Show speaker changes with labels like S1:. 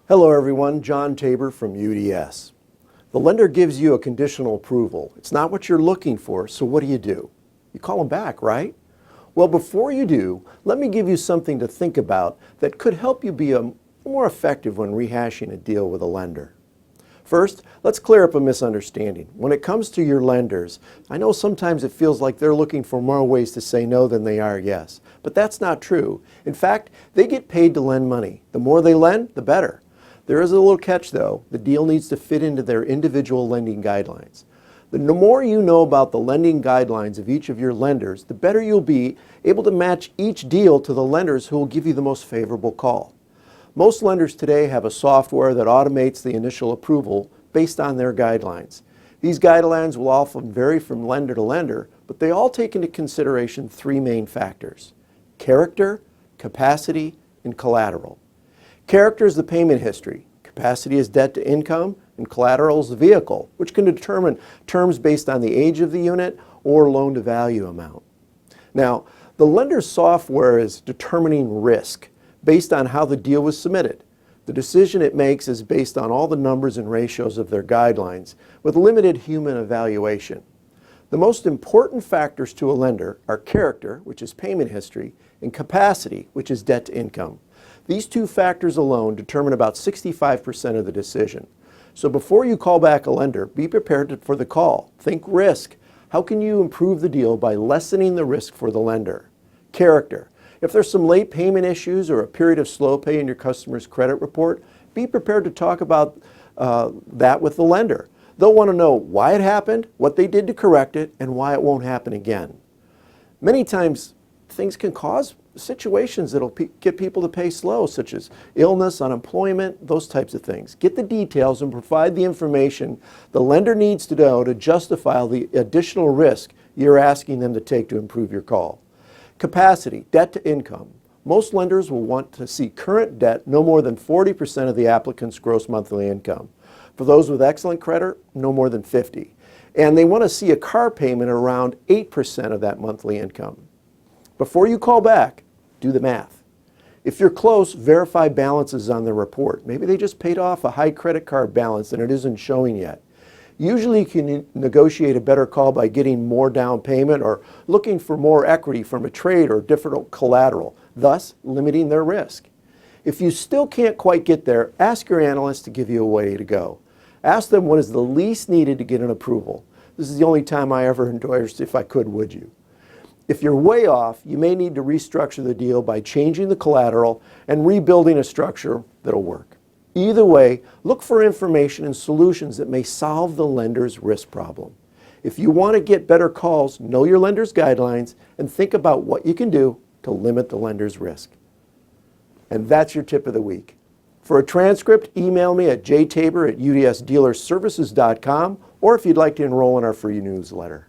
S1: Hello everyone, John Tabor from UDS. The lender gives you a conditional approval. It's not what you're looking for, so what do? You call them back, right? Well, before you do, let me give you something to think about that could help you be more effective when rehashing a deal with a lender. First, let's clear up a misunderstanding. When it comes to your lenders, I know sometimes it feels like they're looking for more ways to say no than they are yes, but that's not true. In fact, they get paid to lend money. The more they lend, the better. There is a little catch though. The deal needs to fit into their individual lending guidelines. The more you know about the lending guidelines of each of your lenders, the better you'll be able to match each deal to the lenders who will give you the most favorable call. Most lenders today have a software that automates the initial approval based on their guidelines. These guidelines will often vary from lender to lender, but they all take into consideration three main factors: character, capacity, and collateral. Character is the payment history, capacity is debt to income, and collateral is the vehicle, which can determine terms based on the age of the unit or loan to value amount. Now, the lender's software is determining risk based on how the deal was submitted. The decision it makes is based on all the numbers and ratios of their guidelines with limited human evaluation. The most important factors to a lender are character, which is payment history, and capacity, which is debt to income. These two factors alone determine about 65% of the decision. So before you call back a lender, be prepared for the call. Think risk. How can you improve the deal by lessening the risk for the lender? Character. If there's some late payment issues or a period of slow pay in your customer's credit report, be prepared to talk about that with the lender. They'll want to know why it happened, what they did to correct it, and why it won't happen again. Many times, things can cause situations that'll get people to pay slow, such as illness, unemployment, those types of things. Get the details and provide the information the lender needs to know to justify the additional risk you're asking them to take to improve your call. Capacity, debt to income. Most lenders will want to see current debt no more than 40% of the applicant's gross monthly income. For those with excellent credit, no more than 50%. And they want to see a car payment around 8% of that monthly income. Before you call back, do the math. If you're close, verify balances on the report. Maybe they just paid off a high credit card balance and it isn't showing yet. Usually you can negotiate a better call by getting more down payment or looking for more equity from a trade or different collateral, thus limiting their risk. If you still can't quite get there, ask your analyst to give you a way to go. Ask them what is the least needed to get an approval. This is the only time I ever endorsed "if I could, would you?" If you're way off, you may need to restructure the deal by changing the collateral and rebuilding a structure that'll work. Either way, look for information and solutions that may solve the lender's risk problem. If you want to get better calls, know your lender's guidelines and think about what you can do to limit the lender's risk. And that's your tip of the week. For a transcript, email me at jtabor@udsdealerservices.com, or if you'd like to enroll in our free newsletter.